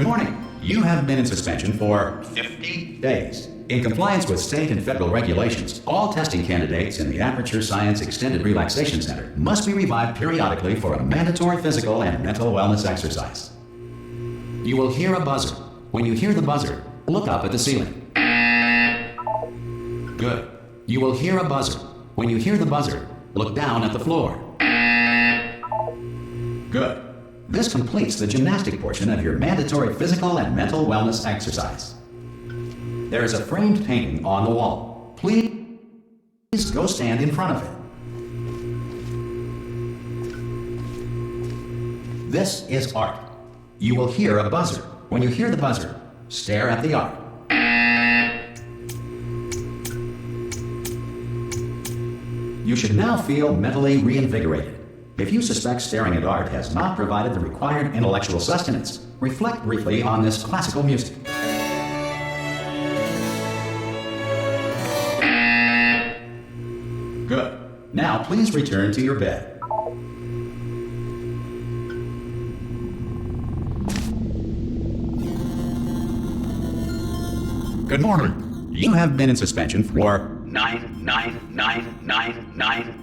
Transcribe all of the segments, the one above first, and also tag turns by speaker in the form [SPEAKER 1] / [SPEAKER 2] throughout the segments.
[SPEAKER 1] Good morning. You have been in suspension for 50 days. In compliance with state and federal regulations, all testing candidates in the Aperture Science Extended Relaxation Center must be revived periodically for a mandatory physical and mental wellness exercise. You will hear a buzzer. When you hear the buzzer, look up at the ceiling. Good. You will hear a buzzer. When you hear the buzzer, look down at the floor. Good. This completes the gymnastic portion of your mandatory physical and mental wellness exercise. There is a framed painting on the wall. Please go stand in front of it. This is art. You will hear a buzzer. When you hear the buzzer, stare at the art. You should now feel mentally reinvigorated. If you suspect staring at art has not provided the required intellectual sustenance, reflect briefly on this classical music. Good. Now please return to your bed. Good morning. You have been in suspension for 9999999.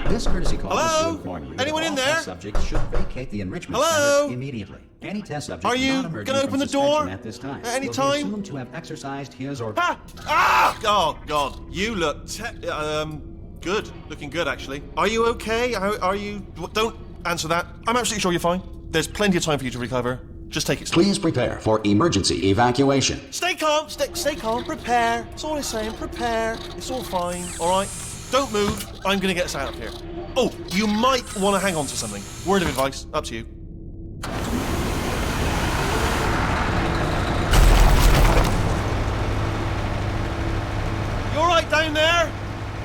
[SPEAKER 1] This courtesy call is to inform you.
[SPEAKER 2] Anyone in there?
[SPEAKER 1] Subjects should vacate the enrichment center immediately. Any test subject
[SPEAKER 2] are you
[SPEAKER 1] going
[SPEAKER 2] to open the door
[SPEAKER 1] at this time
[SPEAKER 2] at any
[SPEAKER 1] will
[SPEAKER 2] time?
[SPEAKER 1] be assumed to have exercised his or
[SPEAKER 2] Oh God, you look good. Looking good, actually. Are you okay? Are you? Don't answer that. I'm absolutely sure you're fine. There's plenty of time for you to recover. Just take it slow.
[SPEAKER 1] Please prepare for emergency evacuation.
[SPEAKER 2] Stay calm. Stay calm. Prepare. That's all I'm saying. Prepare. It's all fine. All right. Don't move. I'm gonna get us out of here. Oh, you might want to hang on to something. Word of advice. Up to you. You all right down there?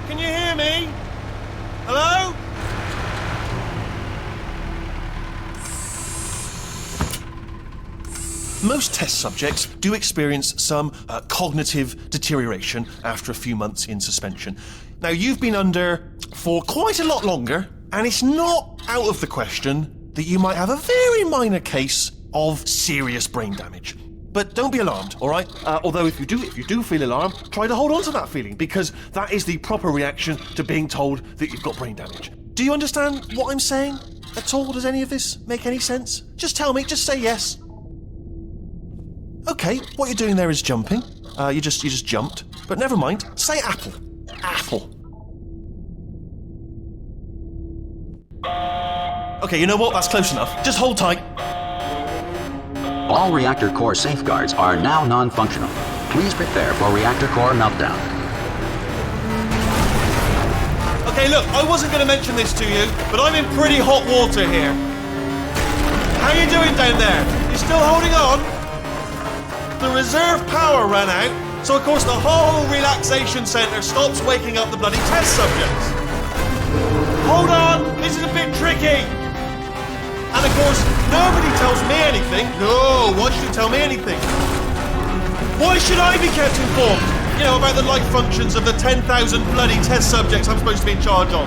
[SPEAKER 2] Can you hear me? Hello? Most test subjects do experience some cognitive deterioration after a few months in suspension. Now, you've been under for quite a lot longer, and it's not out of the question that you might have a very minor case of serious brain damage. But don't be alarmed, all right? Although if you do feel alarmed, try to hold on to that feeling, because that is the proper reaction to being told that you've got brain damage. Do you understand what I'm saying at all? Does any of this make any sense? Just tell me, just say yes. Okay, what you're doing there is jumping. You just jumped. But never mind. Say apple. Apple. Okay, you know what? That's close enough. Just hold tight.
[SPEAKER 1] All reactor core safeguards are now non-functional. Please prepare for reactor core meltdown.
[SPEAKER 2] Okay, look, I wasn't going to mention this to you, but I'm in pretty hot water here. How you doing down there? You still holding on? The reserve power ran out, so of course the whole relaxation centre stops waking up the bloody test subjects. Hold on, this is a bit tricky. And of course, nobody tells me anything. No, why should you tell me anything? Why should I be kept informed? You know, about the life functions of the 10,000 bloody test subjects I'm supposed to be in charge of.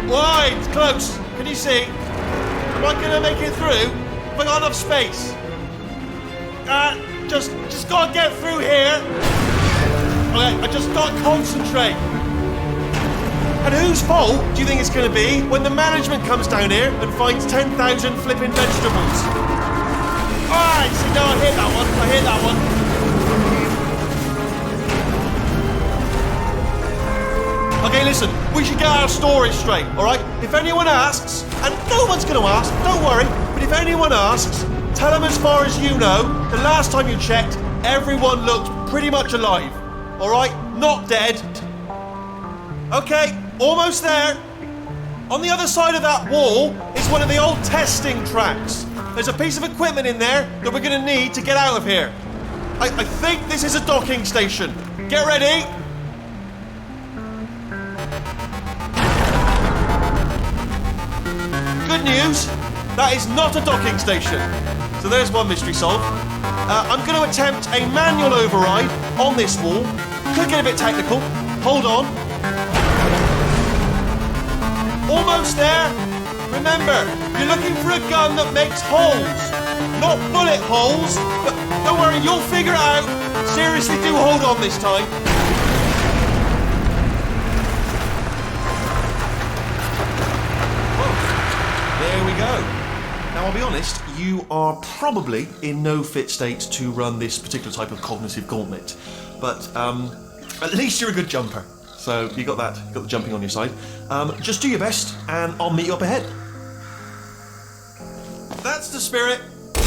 [SPEAKER 2] Why? It's close. Can you see? Am I going to make it through? Have I got enough space? Just gotta get through here. Okay, I just gotta concentrate. And whose fault do you think it's gonna be when the management comes down here and finds 10,000 flipping vegetables? Alright, see, no, I hit that one. Okay, listen, we should get our story straight, alright? If anyone asks, and no one's gonna ask, don't worry, but if anyone asks, tell them as far as you know, the last time you checked, everyone looked pretty much alive. Alright? Not dead. Okay, almost there. On the other side of that wall is one of the old testing tracks. There's a piece of equipment in there that we're going to need to get out of here. I think this is a docking station. Get ready. Good news, that is not a docking station. So there's one mystery solved. I'm going to attempt a manual override on this wall. Could get a bit technical. Hold on. Almost there. Remember, you're looking for a gun that makes holes. not bullet holes. But don't worry, you'll figure it out. Seriously, do hold on this time. There we go. Now, I'll be honest, you are probably in no fit state to run this particular type of cognitive gauntlet. But at least you're a good jumper. So you got that, you got the jumping on your side. Just do your best, and I'll meet you up ahead. That's the spirit. Good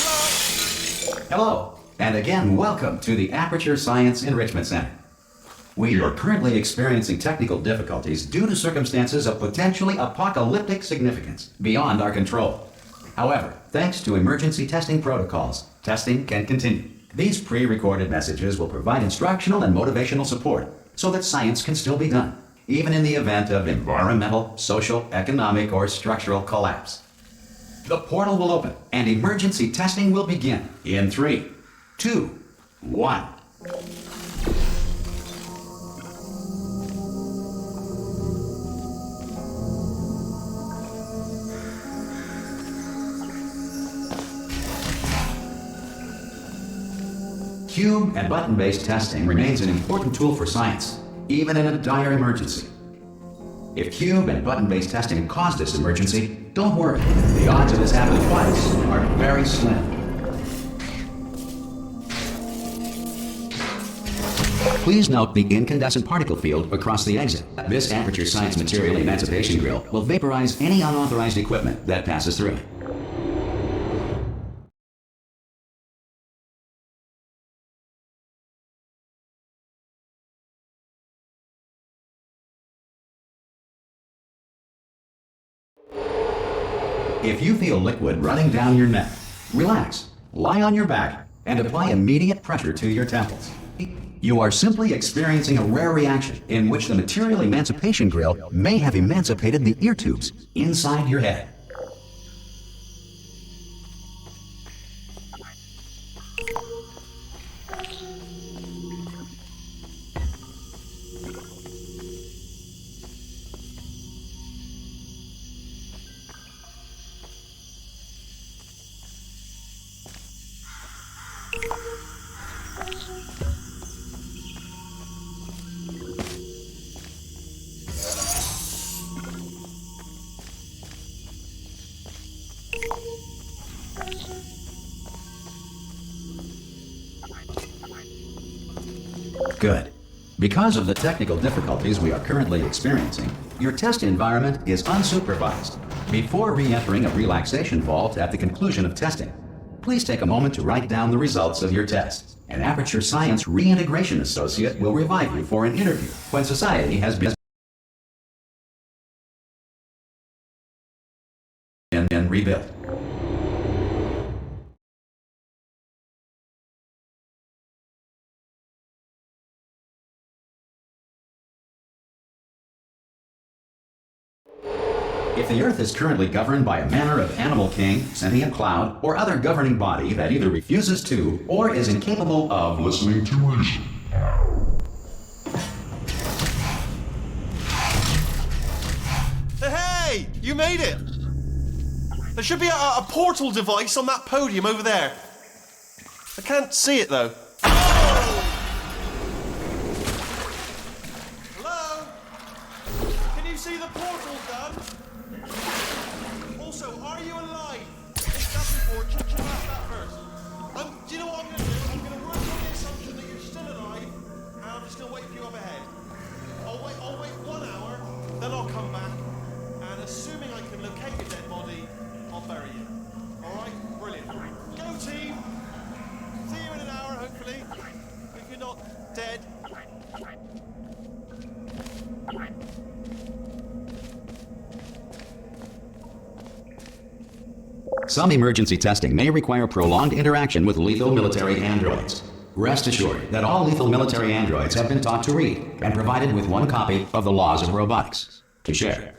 [SPEAKER 2] luck.
[SPEAKER 1] Hello, and again, welcome to the Aperture Science Enrichment Center. We are currently experiencing technical difficulties due to circumstances of potentially apocalyptic significance beyond our control. However, thanks to emergency testing protocols, testing can continue. These pre-recorded messages will provide instructional and motivational support so that science can still be done, even in the event of environmental, social, economic, or structural collapse. The portal will open and emergency testing will begin in 3, 2, 1. Cube and button-based testing remains an important tool for science, even in a dire emergency. If cube and button-based testing caused this emergency, don't worry. The odds of this happening twice are very slim. Please note the incandescent particle field across the exit. This Aperture Science Material Emancipation Grill will vaporize any unauthorized equipment that passes through it. If you feel liquid running down your neck, relax, lie on your back, and apply immediate pressure to your temples. You are simply experiencing a rare reaction in which the Material Emancipation Grill may have emancipated the ear tubes inside your head. Good. Because of the technical difficulties we are currently experiencing, your test environment is unsupervised. Before re-entering a relaxation vault at the conclusion of testing, please take a moment to write down the results of your test. An Aperture Science Reintegration Associate will revive you for an interview when society has been rebuilt. If the Earth is currently governed by a manner of animal king, sentient cloud, or other governing body that either refuses to or is incapable of listening to reason.
[SPEAKER 2] Hey, you made it! There should be a portal device on that podium over there. I can't see it though. Hello? Can you see the portal gun? Also, are you alive? That's important. Check out that first. Do you know what I'm going to do? I'm going to work on the assumption that you're still alive, and I'm just going to wait for you up ahead. I'll wait 1 hour, then I'll come back, and assuming I can locate your dead body, I'll bury you. Alright? Brilliant. Go team! See you in an hour, hopefully. If you're not dead.
[SPEAKER 1] Some emergency testing may require prolonged interaction with lethal military androids. Rest assured that all lethal military androids have been taught to read and provided with one copy of the Laws of Robotics to share.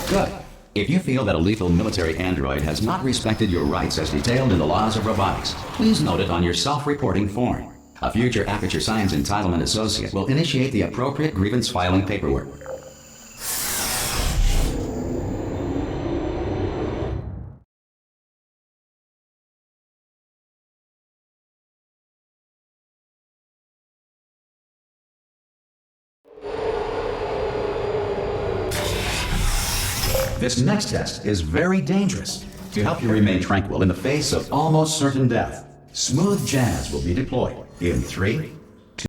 [SPEAKER 1] Good. If you feel that a lethal military android has not respected your rights as detailed in the laws of robotics, please note it on your self-reporting form. A future Aperture Science Entitlement Associate will initiate the appropriate grievance filing paperwork. This next test is very dangerous. To help you remain tranquil in the face of almost certain death, smooth jazz will be deployed in 3, 2.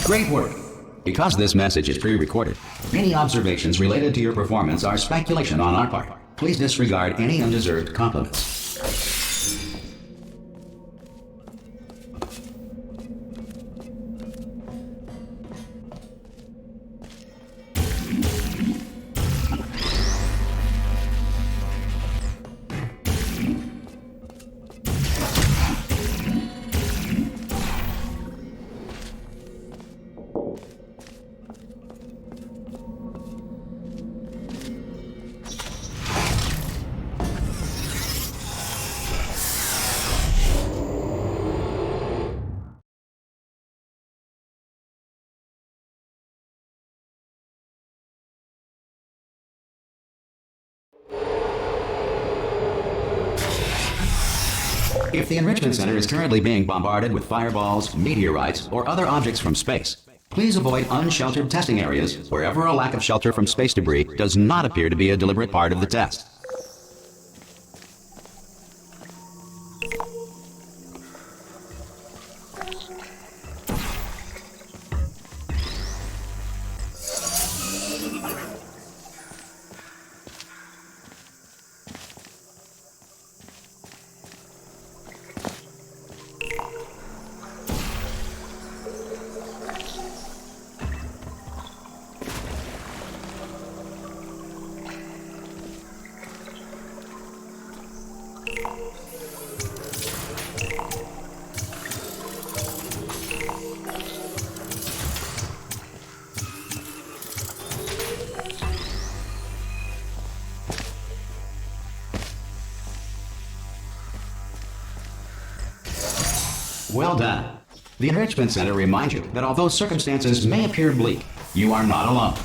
[SPEAKER 1] Great work! Because this message is pre-recorded, any observations related to your performance are speculation on our part. Please disregard any undeserved compliments. If the Enrichment Center is currently being bombarded with fireballs, meteorites, or other objects from space, please avoid unsheltered testing areas wherever a lack of shelter from space debris does not appear to be a deliberate part of the test. Well done. The Enrichment Center reminds you that although circumstances may appear bleak, you are not alone.